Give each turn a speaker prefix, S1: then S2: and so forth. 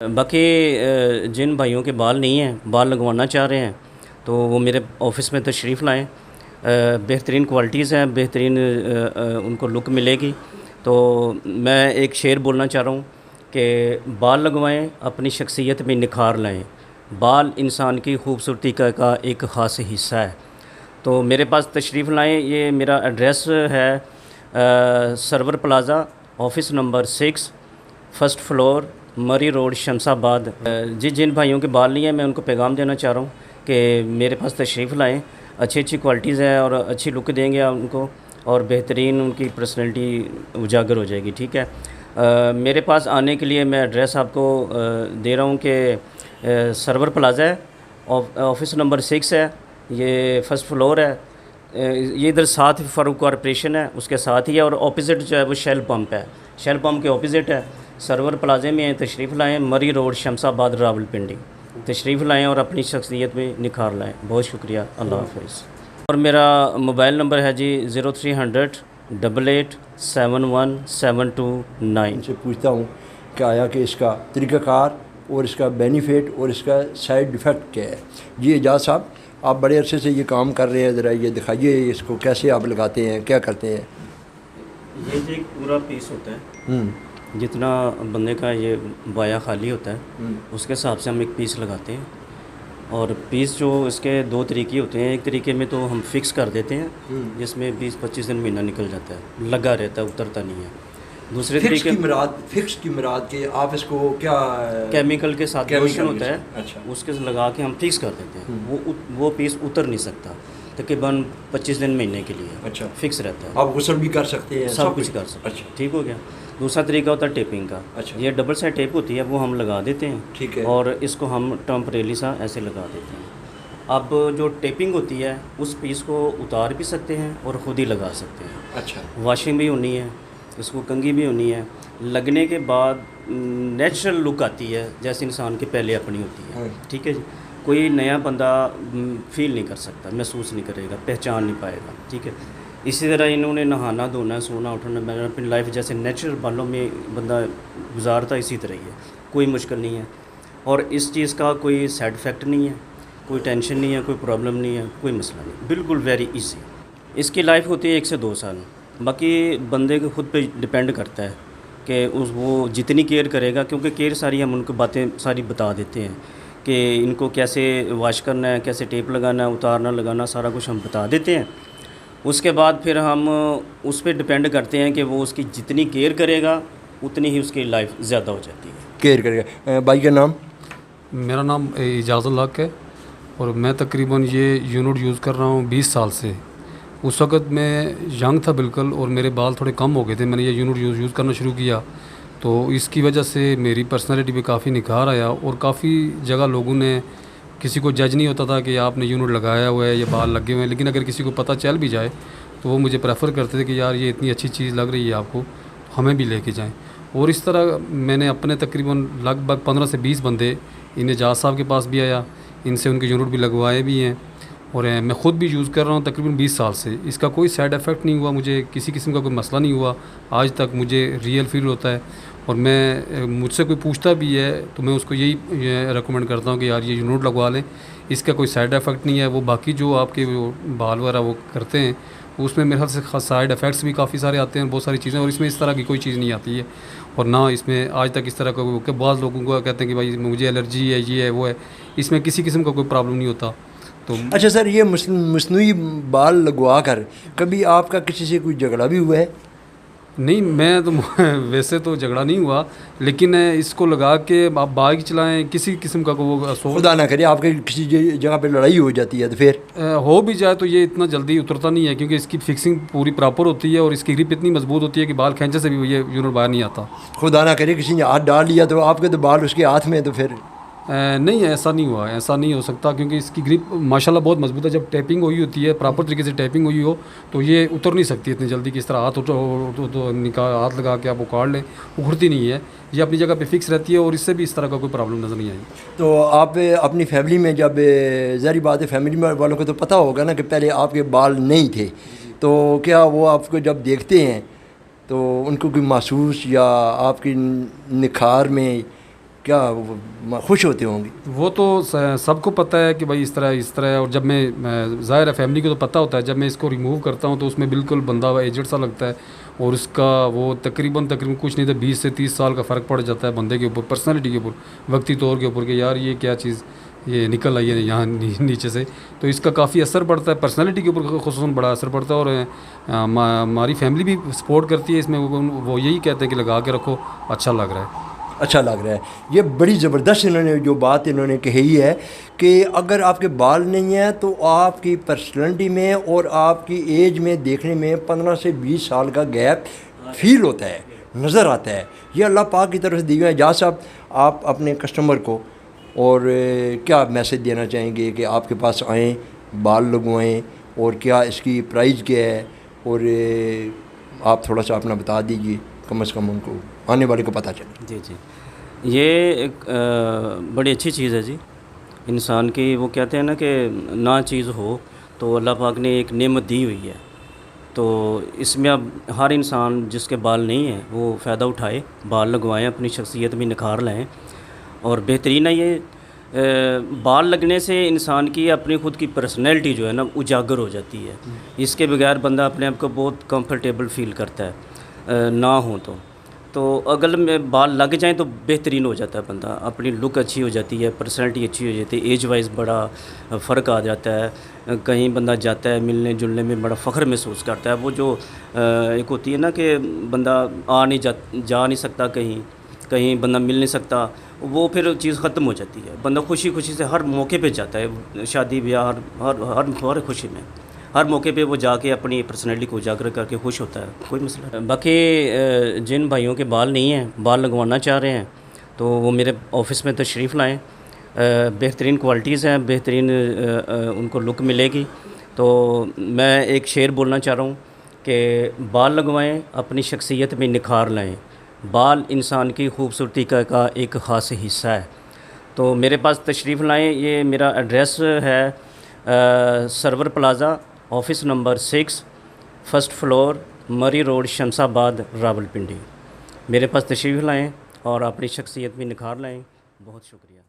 S1: बाकी जिन भाइयों के बाल नहीं हैं, बाल लगवाना चाह रहे हैं, तो वो मेरे ऑफ़िस में तशरीफ़ लाएँ। बेहतरीन क्वालिटीज़ हैं, बेहतरीन उनको लुक मिलेगी। तो मैं एक शेर बोलना चाह रहा हूँ कि बाल लगवाएँ, अपनी शख्सियत में निखार लाएँ। बाल इंसान की खूबसूरती का एक ख़ास हिस्सा है। तो मेरे पास तशरीफ़ लाएँ। ये मेरा एड्रेस है Sarwar plaza, office number 6, first floor, Murree road, Shamshabad. जी, जिन भाइयों के बाल नहीं हैं, मैं उनको पैगाम देना चाह रहा हूँ कि मेरे पास तशरीफ़ लाएँ। अच्छी अच्छी क्वालिटीज़ हैं और अच्छी लुक देंगे आप उनको, और बेहतरीन उनकी पर्सनैलिटी उजागर हो जाएगी। ठीक है। मेरे पास आने के लिए मैं एड्रेस आपको दे रहा हूँ कि सरवर प्लाज़ा है, ऑफ़िस नंबर 6 है, ये फर्स्ट फ्लोर है। ये इधर साथ फ़ारूक कॉरपोरेशन है, उसके साथ ही है, और ऑपोज़िट जो है वो शेल पंप है। शेल पंप के ऑपोज़िट है। सरवर प्लाज़े में तशरीफ़ लाएँ, मरी रोड, शमशाबाद, रावलपिंडी। तशरीफ़ लाएँ और अपनी शख्सियत में निखार लाएँ। बहुत शुक्रिया। अल्लाह हाफ़िज़। और मेरा मोबाइल नंबर है जी 0300 88 71 729।
S2: इनसे पूछता हूँ कि आया कि इसका तरीक़ाकार और इसका बेनिफिट और इसका साइड इफ़ेक्ट क्या है। जी एजाज़ साहब, आप बड़े अरसे से ये काम कर रहे हैं, ज़रा ये दिखाइए इसको कैसे आप लगाते हैं, क्या करते हैं।
S1: ये जो एक पूरा पीस होता है, जितना बंदे का ये बाया खाली होता है, उसके हिसाब से हम एक पीस लगाते हैं। और पीस जो इसके दो तरीके होते हैं। एक तरीके में तो हम फिक्स कर देते हैं, जिसमें 20-25 दिन महीना निकल जाता है, लगा रहता है, उतरता नहीं है। दूसरे तरीके
S2: फिक्स की मुराद के आप इसको क्या
S1: केमिकल के साथ लोशन होता है,
S2: अच्छा,
S1: उसके लगा के हम फिक्स कर देते हैं। वो पीस उतर नहीं सकता तकरीबन 25 दिन महीने के लिए।
S2: अच्छा,
S1: फिक्स रहता है।
S2: आप गुस्ल भी कर सकते हैं,
S1: सब कुछ कर सकते हैं।
S2: अच्छा,
S1: ठीक हो गया। दूसरा तरीका होता है टेपिंग का।
S2: अच्छा,
S1: ये डबल साइड टेप होती है, वो हम लगा देते हैं।
S2: ठीक है।
S1: और इसको हम टेम्परेरी सा ऐसे लगा देते हैं। अब जो टेपिंग होती है, उस पीस को उतार भी सकते हैं और ख़ुद ही लगा सकते हैं।
S2: अच्छा,
S1: वॉशिंग भी होनी है, इसको कंघी भी होनी है। लगने के बाद नेचुरल लुक आती है, जैसे इंसान के पहले अपनी होती है। ठीक है जी। कोई नया बंदा फील नहीं कर सकता, महसूस नहीं करेगा, पहचान नहीं पाएगा। ठीक है। इसी तरह इन्होंने नहाना, धोना, सोना, उठना, मैंने अपनी लाइफ जैसे नेचुरल बालों में बंदा गुजारता, इसी तरह ही है। कोई मुश्किल नहीं है। और इस चीज़ का कोई साइड इफ़ेक्ट नहीं है, कोई टेंशन नहीं है, कोई प्रॉब्लम नहीं है, कोई मसला नहीं, बिल्कुल वेरी इजी। इसकी लाइफ होती है 1 से 2 साल। बाकी बंदे के खुद पे डिपेंड करता है कि वो जितनी केयर करेगा, क्योंकि केयर सारी हम उनको बातें सारी बता देते हैं कि इनको कैसे वॉश करना है, कैसे टेप लगाना है, उतारना लगाना, सारा कुछ हम बता देते हैं। उसके बाद फिर हम उस पर डिपेंड करते हैं कि वो उसकी जितनी केयर करेगा उतनी ही उसकी लाइफ ज़्यादा हो जाती है।
S2: केयर करेगा। भाई का नाम?
S3: मेरा नाम इजाज़ुल हक है और मैं तकरीबन ये यूनिट यूज़ कर रहा हूँ 20 साल से। उस वक़्त मैं यंग था बिल्कुल और मेरे बाल थोड़े कम हो गए थे। मैंने ये यूनिट यूज़ करना शुरू किया तो इसकी वजह से मेरी पर्सनालिटी पे काफ़ी निखार आया और काफ़ी जगह लोगों ने, किसी को जज नहीं होता था कि आपने यूनिट लगाया हुआ है, ये बाल लगे हुए हैं, लेकिन अगर किसी को पता चल भी जाए तो वो मुझे प्रेफर करते थे कि यार ये इतनी अच्छी चीज़ लग रही है आपको, हमें भी लेके जाएं। और इस तरह मैंने अपने तकरीबन लगभग 15 से 20 बंदे, इन एजाज़ साहब के पास भी आया, इनसे उनके यूनिट भी लगवाए भी हैं और मैं ख़ुद भी यूज़ कर रहा हूँ तकरीबन 20 साल से। इसका कोई साइड इफ़ेक्ट नहीं हुआ, मुझे किसी किस्म का कोई मसला नहीं हुआ आज तक, मुझे रियल फील होता है। और मैं, मुझसे कोई पूछता भी है तो मैं उसको यही रेकमेंड करता हूँ कि यार ये यूनिट लगवा लें, इसका कोई साइड इफ़ेक्ट नहीं है। वो बाकी जो आपके वो बाल वगैरह वो करते हैं उसमें मेरे ख्याल से साइड इफ़ेक्ट्स भी काफ़ी सारे आते हैं, बहुत सारी चीज़ें, और इसमें इस तरह की कोई चीज़ नहीं आती है। और ना इसमें आज तक इस तरह का बहुत लोगों को कहते हैं कि भाई मुझे एलर्जी है, ये है, वो है, इसमें किसी किस्म का कोई प्रॉब्लम नहीं होता। तो
S2: अच्छा सर, ये मसनूई बाल लगवा कर कभी आपका किसी से कोई झगड़ा भी हुआ है?
S3: नहीं, मैं तो वैसे तो झगड़ा नहीं हुआ, लेकिन इसको लगा के आप बाइक चलाएं, किसी किस्म का वो
S2: खुदा ना करे आपके किसी जगह पे लड़ाई हो जाती है तो फिर
S3: हो भी जाए तो ये इतना जल्दी उतरता नहीं है, क्योंकि इसकी फिक्सिंग पूरी प्रॉपर होती है और इसकी ग्रिप इतनी मजबूत होती है कि बाल खींचे से भी ये यूनिट बाहर नहीं आता।
S2: खुदा ना करे किसी ने हाथ डाल लिया तो आपके तो बाल उसके हाथ में, तो फिर
S3: नहीं, ऐसा नहीं हुआ, ऐसा नहीं हो सकता, क्योंकि इसकी ग्रिप माशाल्लाह बहुत मजबूत है। जब टैपिंग हुई होती है, प्रॉपर तरीके से टैपिंग हुई हो, तो ये उतर नहीं सकती इतनी जल्दी कि इस तरह हाथ हाथ लगा के आप उखाड़ लें, उखड़ती नहीं है, ये अपनी जगह पे फिक्स रहती है और इससे भी इस तरह का कोई प्रॉब्लम नज़र नहीं आई।
S2: तो आप अपनी फैमिली में, जब ज़ाहिर बात है फैमिली में वालों को तो पता होगा ना कि पहले आपके बाल नहीं थे, तो क्या वो आपको जब देखते हैं तो उनको कोई महसूस या आपकी निखार में क्या खुश होते होंगे?
S3: वो तो सबको पता है कि भाई इस तरह है। और जब मैं ज़ाहिर है फैमिली को तो पता होता है, जब मैं इसको रिमूव करता हूँ तो उसमें बिल्कुल बंदा एजड सा लगता है। और उसका वो तकरीबन कुछ नहीं तो 20 से 30 साल का फ़र्क पड़ जाता है बंदे के ऊपर, पर्सनैलिटी के ऊपर, वक्ती तौर के ऊपर कि यार ये क्या चीज़ ये निकल आई है यहाँ नीचे से। तो इसका काफ़ी असर पड़ता है पर्सनैलिटी के ऊपर, खुसूसन बड़ा असर पड़ता है। और हमारी फैमिली भी सपोर्ट करती है इसमें। वो यही कहते हैं कि लगा के रखो, अच्छा लग रहा है।
S2: अच्छा लग रहा है। ये बड़ी ज़बरदस्त इन्होंने जो बात इन्होंने कही है कि अगर आपके बाल नहीं हैं तो आपकी पर्सनैलिटी में और आपकी एज में देखने में 15 से 20 साल का गैप फील होता है, नज़र आता है। ये अल्लाह पाक की तरफ से दी हुई है। एजाज साहब, आप अपने कस्टमर को और क्या मैसेज देना चाहेंगे कि आपके पास आएँ, बाल लगवाएँ, और क्या इसकी प्राइस क्या है, और आप थोड़ा सा अपना बता दीजिए, कम से कम उनको आने वाले को पता चले।
S1: जी जी, ये एक बड़ी अच्छी चीज़ है जी इंसान की। वो कहते हैं ना कि ना चीज़ हो तो अल्लाह पाक ने एक नेमत दी हुई है, तो इसमें अब हर इंसान जिसके बाल नहीं है वो फ़ायदा उठाए, बाल लगवाएं, अपनी शख्सियत में निखार लाएं। और बेहतरीन है ये बाल लगने से इंसान की अपनी ख़ुद की पर्सनैलिटी जो है ना उजागर हो जाती है। इसके बगैर बंदा अपने आप को बहुत कंफर्टेबल फ़ील करता है ना हो तो अगर में बाल लग जाएं तो बेहतरीन हो जाता है बंदा, अपनी लुक अच्छी हो जाती है, पर्सनैलिटी अच्छी हो जाती है, एज वाइज बड़ा फ़र्क आ जाता है। कहीं बंदा जाता है मिलने जुलने में बड़ा फ़ख्र महसूस करता है। वो जो एक होती है ना कि बंदा जा नहीं सकता, कहीं बंदा मिल नहीं सकता, वो फिर चीज़ ख़त्म हो जाती है। बंदा खुशी खुशी से हर मौके पे जाता है, शादी ब्याह हर खुशी में, हर मौके पे वो जाके अपनी पर्सनैलिटी को उजागर करके खुश होता है, कोई मसला नहीं। बाकी जिन भाइयों के बाल नहीं हैं, बाल लगवाना चाह रहे हैं, तो वो मेरे ऑफ़िस में तशरीफ़ लाएँ। बेहतरीन क्वालिटीज़ हैं, बेहतरीन उनको लुक मिलेगी। तो मैं एक शेर बोलना चाह रहा हूँ कि बाल लगवाएँ, अपनी शख्सियत में निखार लाएँ। बाल इंसान की खूबसूरती का एक ख़ास हिस्सा है। तो मेरे पास तशरीफ़ लाएँ। ये मेरा एड्रेस है Sarwar plaza, office number 6, first floor, Murree road, Shamshabad, Rawalpindi. मेरे पास तशरीफ़ लाएँ और अपनी शख्सियत में निखार लाएँ। बहुत शुक्रिया।